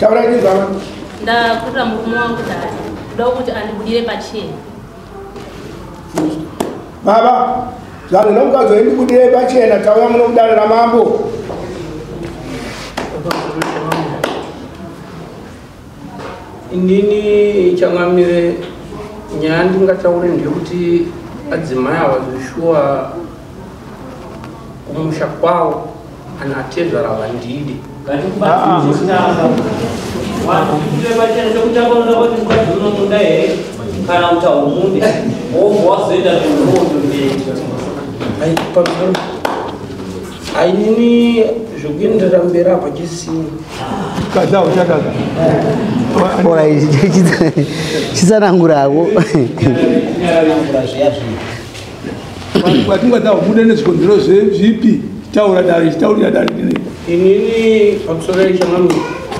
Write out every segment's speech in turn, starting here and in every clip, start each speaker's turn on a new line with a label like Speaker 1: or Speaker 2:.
Speaker 1: Taurari zama.
Speaker 2: Da kura murumu wangu tari. Da ukuti andibudire pacheni.
Speaker 1: Baba, zalo nomkazo ndibudire pachena tauya muno kudalira mambo.
Speaker 3: Inini changamire nyandi ngataure ndikuti adzimai avazoshuwa kumusha kwawo kana atezvara vandidi ainini zvokuendera mberi apa chisini
Speaker 4: chisanangurako
Speaker 1: kwatingadabude nezvikonzero zvipi taura dare chitaurira dare
Speaker 3: inini pamusoro yechangamira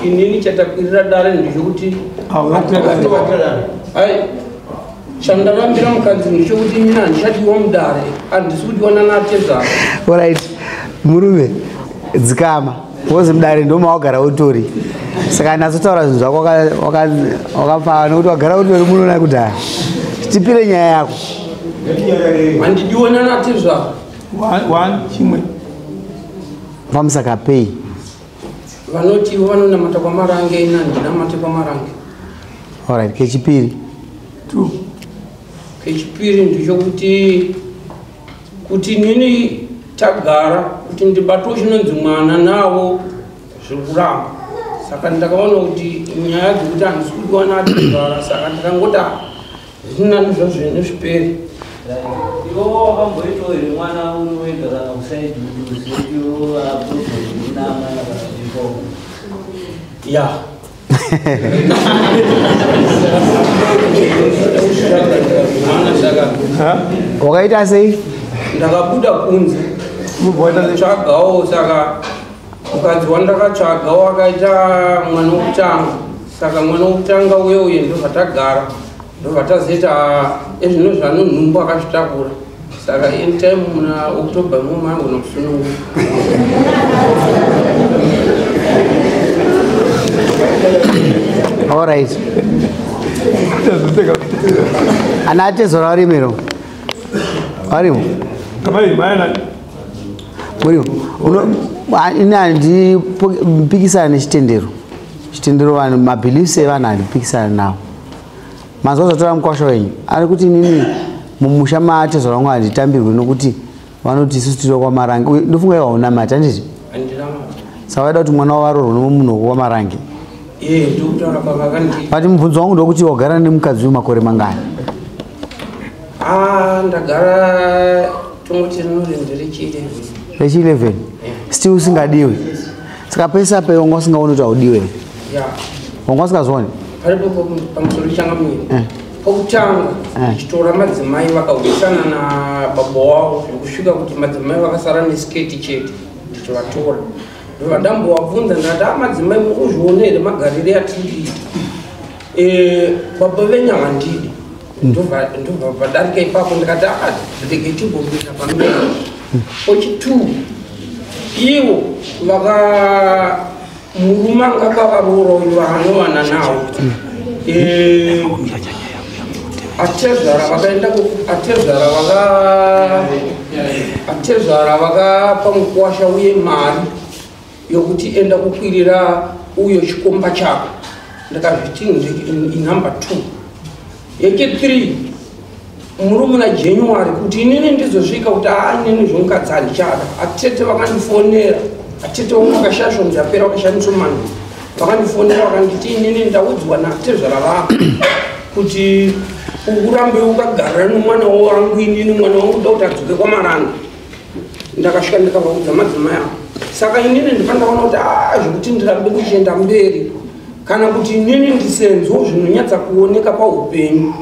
Speaker 3: inini chatakwirira dare ndezvokuti ai chandarambira mukadzi ndechekuti inini handichadiwa mudare handisi kudiwana natezara
Speaker 4: orit murume dzikama wozi mudare ndomaogara utori saka nasotaura zvinhu zvako wakapfava nokuti wagara utori munona kudhara chitipire nyaya yako
Speaker 3: handidiwana natezara
Speaker 1: chimwe
Speaker 4: vamusakapei
Speaker 3: vanoti vanonamata kwamarange ina ndinamate kwamarange
Speaker 4: orit kechipiri
Speaker 3: kechipiri ndichokuti kuti nini tagara kuti ndibatowo chinonzi mwana nawo zvikuramba saka ndakaona kuti nyaya dzekuti handisi kudiwana atezara saka ndikangoti zvina nizvozvo nezviperi
Speaker 5: iwo wakamboitawo here mwana uri wega kana kusaidhuduzeyo aproinamanaaipo
Speaker 3: ya
Speaker 4: wakaita sei
Speaker 3: ndakabuda kunze tsvagawo saka mukadzi wandakatsvagawo akaita mwana wokutanga saka mwana wokutanga uye ndobvatagara ndobvatazoita ezvino zvanonhumbu akazvitakura saka anytime muna october moma angona kusununguka
Speaker 4: alright ana atezora varimiro varimo muriwo ini handipikisana nechitendero vanhu mabhiliefs evanhu handipikisana nawo mazuva zatora mukwasha wenyu ari kuti nini mumusha maatezora vangu handitambirwe nokuti vanoti isusu tiri kwamarange ndofunga iwaunamati handiti saka vaida kuti mwana wavarorwa nomunhu wokwamarange vati mubvunzo wangu ndokuti wagara nemukadzi wemakore mangani
Speaker 3: ndagara tongoti
Speaker 4: rechi11 still usingadiwe saka pesa pe wanga usingaoni kuti haudiwe wanga usingazoni
Speaker 3: paripo pamusoro changamira pakutanga ndichitora madzimai vakawisana nababa wavo zvekusvika kuti madzimai vakasara nesiketi chete ndichivatora ndovadambovabvunza ndati madzimai mukuzviona here magarire atiriita baba venyu havandidi ndobvadarika ipapo ndikati rege timbomira pamberi ochi2 ivo murume anga kwavaroora uyu vaanowana nawo atezara vakapa mukwasha uye mari yokuti enda kukwirira uyo chikomba chako ndakazviti inumber 2 yechi3 muri muna January kuti inini ndizosvika kuti inini zvomukadzi handichada atete vakandifonera atete vakashashwa nzapera vakashandiswa manu vakandifonera vakanditi inini ndaudzwa natezvara vako kuti urambe ukagara nomwana wangu inini mwana wangu da kuti adzoke kwamarange ndakasvika ndikavaudza madzimai avo saka inini ndipandaona kuti zvekuti ndirambe kuchienda mberi kana kuti inini ndisenzo zvinonyatsa kuoneka paupenyu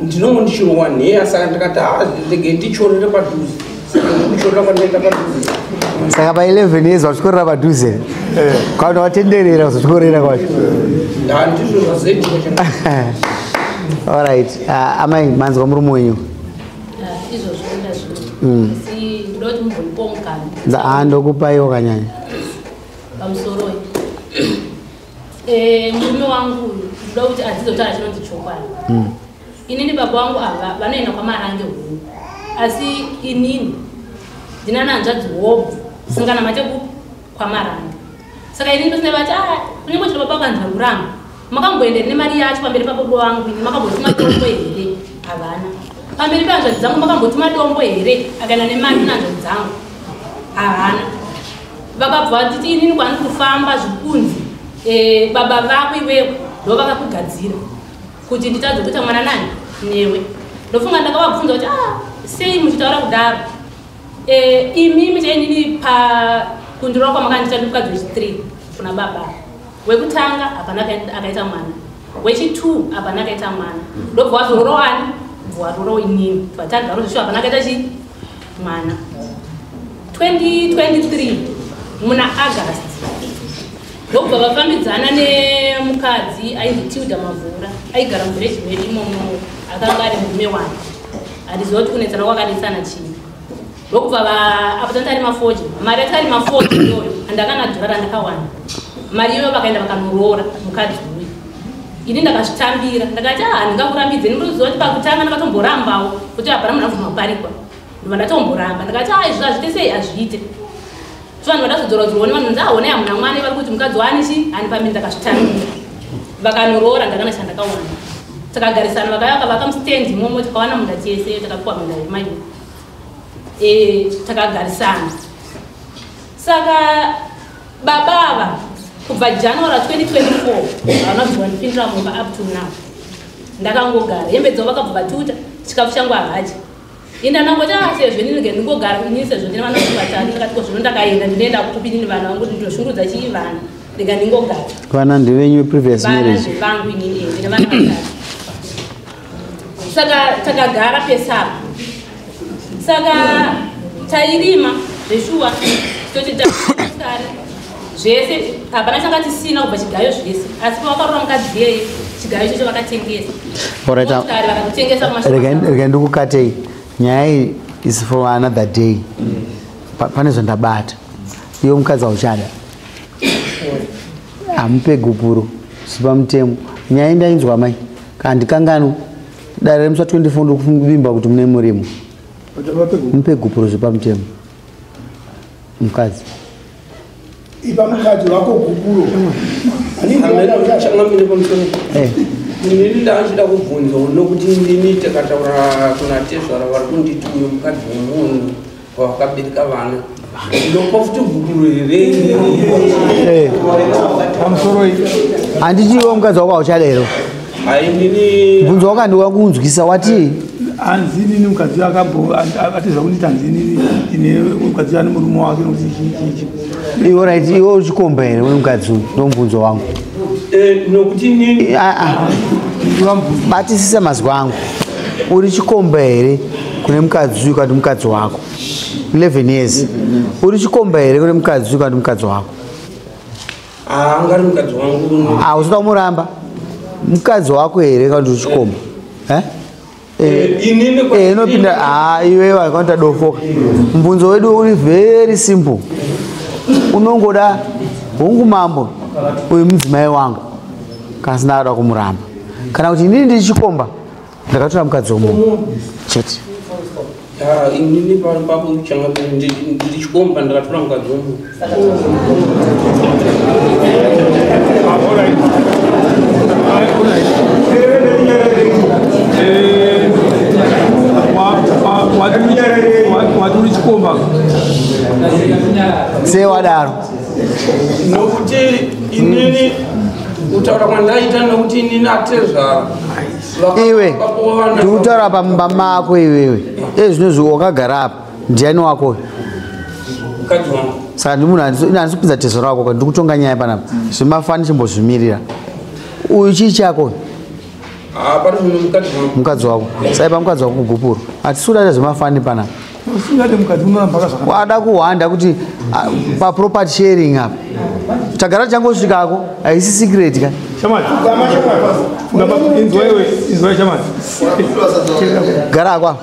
Speaker 3: ndinongo ndichirowa nheya saka ndikati rege ndichorere padhuze saka ndikuchorera kwandaenda padhuze
Speaker 4: saka pa11 years vachikorera padhuze kwaona watenderera uzochikorera kwacho
Speaker 3: ndizvo zvazoitika
Speaker 4: alright amai manzwa murume wenyu
Speaker 2: izvozvo ndoti mumbonipo mukana
Speaker 4: ndokupa iwo kanyanya
Speaker 2: pamusoro murume wangu ndoda kuti adzizotaura chinonzi chokwadi. Inini baba wangu ava vanoenda kwaMarange hunu, asi inini ndina nanzvadzi hobvu singana mateku kwaMarange. Saka inini ndosine vati kunyangwe chero baba kanzwa kuramba makamboenda nemari yacho pamberi pabobo wangu ini makambotuma dombo here havana. Pamberi panzvadzi dzangu makambotuma dombo here akaenda nemari nanzvadzi dzangu havana. Vakabva vatiti inini kwani kufamba zvikunzi baba vako iwewe ndo vakakugadzira kuti nditadze kuita mwana nani newe. Ndofunga ndakavabvunza kuti sei muchitaura kudaro. Imi chainini kundiro kwamakandita ndikukadzi wechi3 kuna baba. Wekutanga hapana akaita mwana, wechi2 hapana akaita mwana. Ndobva wazororo wani bvaroro inini vatatu varozvisho hapana akaita chi mwana. 2023 muna August ndobva vafambidzana nemukadzi ainzi Tilda Mavhura aigara muvillage medu imomo akanga ari murume wani. Handiziva kuti kunetsana kwakadetsana chii. Ndokubva apo tanga ari mafoji mari yati ari mafoji iyoyo handakanadhara ndakawana mari iyoyo vakaenda vakanorora mukadzi uyu. Ini ndakazvitambira ndakati handingakurambidze ndinoziva kuti pakutanga ndakatomborambawo kuti hapana munhu abvumaparikwa ndobva ndatomboramba ndakati izvi azviite sei azviite. Vanhu vadazodzoradzorwa nevanhu ndaone hamuna mwana vari kuti mukadzi wanichi hani pamberi ndakazvitambira vakanorora ndakana chandakawana. Takagarisana vakayaka vakamustendi imomo takawana munda tese takapiwa munda yemaini takagarisana. Saka babava kubva January 2024 vanobva ndipindira mumba up to now ndakangogara hembe dzavo vakabva vatuta chikafu changu hahachi. Inda nangoti sezvo inini ndingogara inini sezvo ndine vana vatatu ndakati ko zvino ndakaenda ndinoenda kutopinini vana vangu kuti ndoshungurudza chii vana ndika ndingogara.
Speaker 4: Vana ndivenyu previous marriage.
Speaker 2: Vana vangu inini ndine vana vatatu. Saka takagara pesapa. Saka tairima zveshuwa tochitari zvese hapana changa tisina kubva chigayo zvese asi pavakarora mukadzi yeye chigayo ichocho vakatengesa. Vakatotengesa
Speaker 4: Rega ndikukatei nyaya is for another day. Pane zvandabata iwe mukadzi wauchada amupe gupuro zvipamutemo. Nyaya ndainzwa mai kandikangano dare remusa 24 ndokuvimba kuti mune murimo mupe gupuro zvipamutemo mukadzi.
Speaker 1: Ipa mukadzi wako gupuro
Speaker 3: changamire pamusoro inini ndachida kubvunza nokuti ndini takataura kuna tezvara vari kunditi uyo mukadzi womunhu wakabereka vana ndopa futi gupuro here
Speaker 4: pamusoro handichiwo mukadzi wako auchada ero.
Speaker 3: hai ndini
Speaker 4: bvunzo wakandiwa kunzwisa wati
Speaker 1: hanzi nini mukadzi akatiza kuti tanzi ine mukadzi ane murume wake nokuti chichi.
Speaker 4: iwo right iwo uchikomba here une mukadzi uyu ndomubvunzo wangu.
Speaker 3: nokuti nini
Speaker 4: batisise mazwi angu uri chikomba here kune mukadzi uyu kandi mukadzi wako 11 years uri chikomba here kune mukadzi uyu kandi mukadzi wako.
Speaker 3: angari mukadzi wangu
Speaker 4: usida kumuramba mukadzi wako here kandi uri chikomba inopinda iwewe akaita dofoka. Mbunzo wedu uri very simple. Unongoda hongu mambo uyu mudzimai wangu kana sina ada kumuramba kana kuti inini ndichikomba ndakatora mukadzi womunhu chete.
Speaker 3: inini papo changa ndichikomba ndakatora mukadzi womunhu.
Speaker 1: Waturi chikomba
Speaker 4: sewadaro
Speaker 3: nokuti inini kutaura kwandaita nokuti inini atezvara
Speaker 4: iwe ndikutaura pamumba mako iwewe ezvinozvi wakagara apa ndiani wako
Speaker 3: mukadzi wangu.
Speaker 4: saka ndimunhu handisi kupinza tezo rako kandi ndikutonga nyaya panapa zvimafani chimbozvimirira uyu chii chako
Speaker 3: pari zvino mukadzi wangu.
Speaker 4: mukadzi wako saipa mukadzi wako kugupuro hatisudaita zvimafani panapa wada kuhwanda kuti paproperty sharing apa chagara changosvikako haisi secret ka gara akwa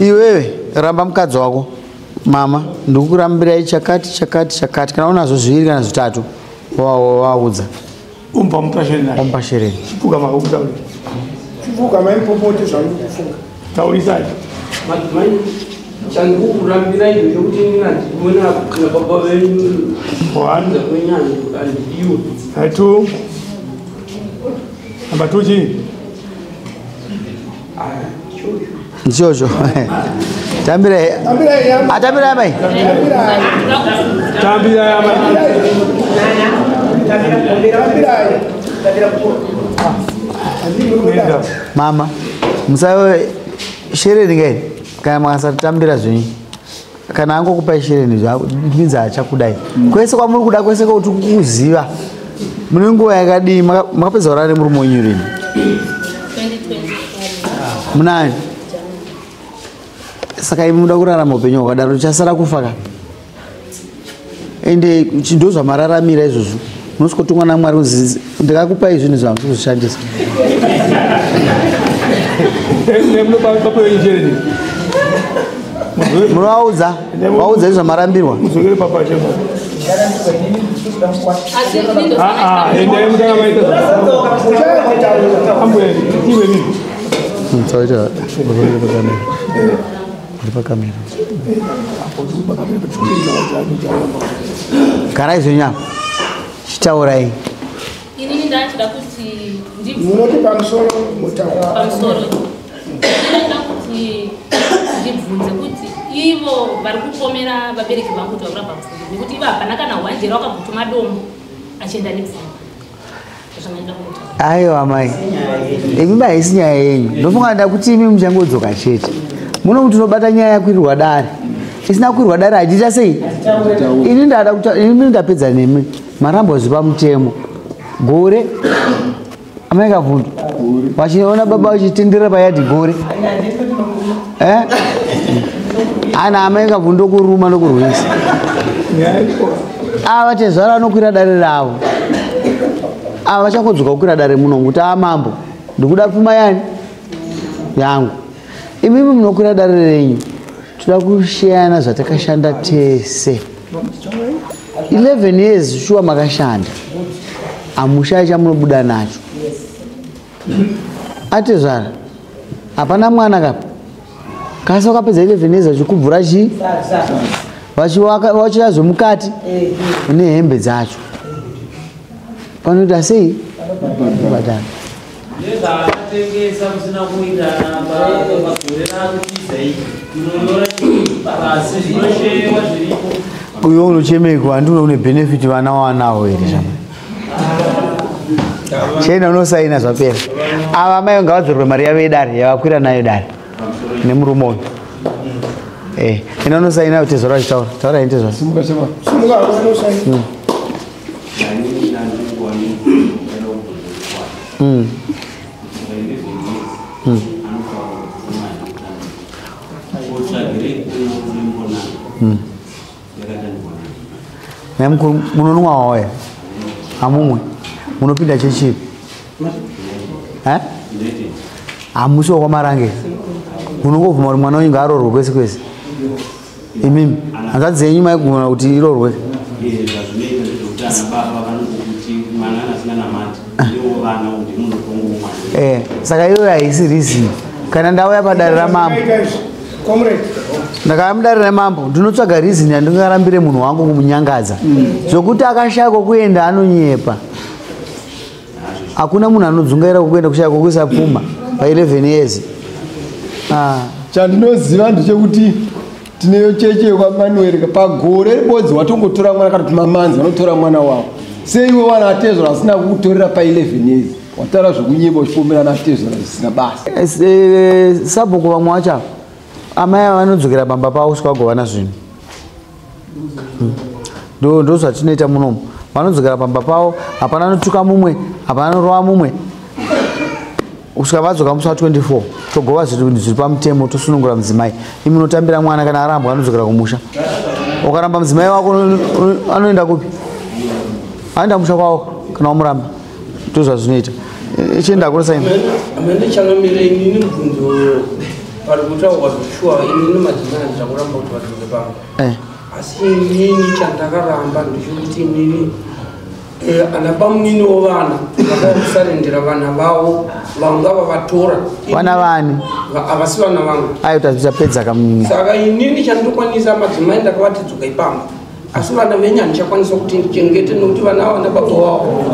Speaker 4: iwewe ramba mukadzi wako mama ndikukurambirai chakati kana unazvo zviviri kana zvitatu waudza
Speaker 1: umpa mupashereni naye
Speaker 4: wampashereni
Speaker 1: chipuka makokutauri
Speaker 6: chipuka maipopote zvakufunga
Speaker 1: taurisai
Speaker 3: madzimai chandikurambira izvo zvokuti ndinationa kana baba venyu
Speaker 1: one
Speaker 3: kwenyanya andiyo
Speaker 1: two number 2 chii
Speaker 4: nchocho tambira atambira mai
Speaker 1: tambira yama
Speaker 4: mama musawe shereni ngai kana makasatambira zvinyi kana angokupai shereni zvapinza achakudai kwese kwamuri kuda kwese kuti kuziva mune nguva yakadii makapedza kurare muri monyu rini
Speaker 2: 2020
Speaker 4: munani saka imi muda kurarama upenyu hwakadaro chasara kufaka ende ndo zvamararamira izvozvo munosikotumwa naMwari uzizi ndikakupai zvinhu zvamusozvishandisa munovaudza vaudza izvo zvamarambirwa
Speaker 1: muzokere papa chema
Speaker 2: asi inindo
Speaker 1: endai mutanga maita ambuye iwe nini
Speaker 4: tsaita pakamera garai zvenyama chitaurai
Speaker 2: inini ndachida kuti
Speaker 6: munoti pamusoro mutaura
Speaker 2: pamusoro ndinoda kuti ndibvunze kuti ivo vari kupomera vabereki vangu kuti vakuramba pfungwa nekuti ivo hapana kana hwanjera wakabvutuma domo achienda nepfungwa zvazvamaenda kutaura
Speaker 4: aiwa mai imi haisi nyaya yenyu ndofunga nda kuti imi muchangodzoka chete muno kuti unobata nyaya yakwirwa dare isina kwirwa dare hachiita sei ini ndapedza nemi marambo zipa mutemo gore amaikavhundu wachiona baba wachitendera payadhi gore ana amaikavhundu kuruma nokurwisa ava tezvara anokwira dare ravo ava vachangodzoka kukwira dare muno kuti amambo ndikuda pfuma yani yangu imimi munokwira dare renyu toda kushayana zvatakashanda tese 11 years shuwa makashanda amushaya chamunobuda nacho ate zvara hapana mwana kapa kasi wakapedza 11 years vachikubvura chii vachiyazve nehembe dzacho panoita sei badana
Speaker 5: ndezvaatengesa musina kuitana pagore rakutiza unonyora pasi zvinoshewa zviripo
Speaker 4: uyo unochemekwa ndiuno une benefit vana wanawo here zvama chena unosaina zvapera ava mai ngavadzorwe mari yavo yedare yavakwira nayo dare nemurume uyu ina unosaina utezo rachitaura taura intezva namukuru munonumwa wawaya hamumwe munopinda chechipi hamusi wakwamarange munongovhuma kuti mwana wenyu ngaarorwe kwese kwese imimi hanzvadzi yenyu maigumana kuti irorwe saka iyoyo haisi rizini kana ndauya padare ramambo ndakaya mudare remambo ndinotsvaga rizini handingarambire munhu wangu kumunyangadza zvokuti akashaya kokuenda anonyepa hakuna munhu anodzungaira kokuenda kushaya kokuisa pfuma pa11 years
Speaker 6: chandinoziva ndechekuti tineyo cheche yekwamanueri pagore ribodzi watongotora mwana kana kuti mamanzi vanotora mwana wavo seiwe wana atezora asina kukutorera pa11 years wataura zvekunyimba uchipomera natezora zvisina basa
Speaker 4: sabhuku vamwe wacho amai vanodzokera bamba pavo sikagovana zvinhu ndo zvatinoita munomu vanodzokera bamba pavo hapana anotuka mumwe hapana anorova mumwe kusvika vadzoka musi wa24 togova zviri pamutemo tosunungura mudzimai imi unotambira mwana kana arambwa anodzokera kumusha ukaramba mudzimai wako anoenda kupi aenda musha kwavo kana wamuramba ndozvazvinoita chienda kurosaini
Speaker 3: amandichangamira inini mubvunzo pari kutaurwa zvoshuwa inini madzimai ndichakuramba kuti vadzoke pangu asi inini chandakaramba ndechekuti inini ana pamunini wovana vakakusarendera vana vavo vanga vavatora
Speaker 4: vana vani
Speaker 3: avasi vana vangu
Speaker 4: ayo tazvichapedza kamunyinyi
Speaker 3: saka inini chandinokwanisa madzimai ndakavatidzoka ipamba asi vana venyu handichakwanisa kuti ndichengete nokuti vana vana baba wavo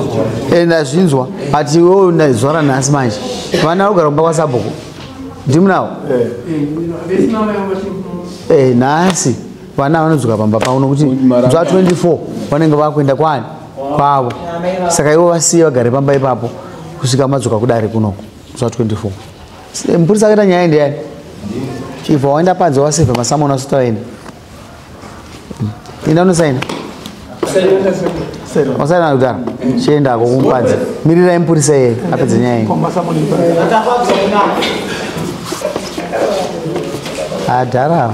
Speaker 4: ndazvinzwa ati iwewo ndazwa ranhasi manje vana vari kugara kumba kwasabhuku ndimunawo nhasi vana vanodzoka pamba pavo nokuti mzwa 24 vanenge vakuenda kwani kwavo saka ivo vasiye vagare pamba ipapo kusvika madzoka kudare kunoko mzwa 24 mupurisa akaita nyaya ndiyani chifa waenda panze wasevha masamona wasitawaenda enda unosaina wasaina kudara chiendako kumpanze mirirai mupurisa iyeye apedze nyaya iyi adhara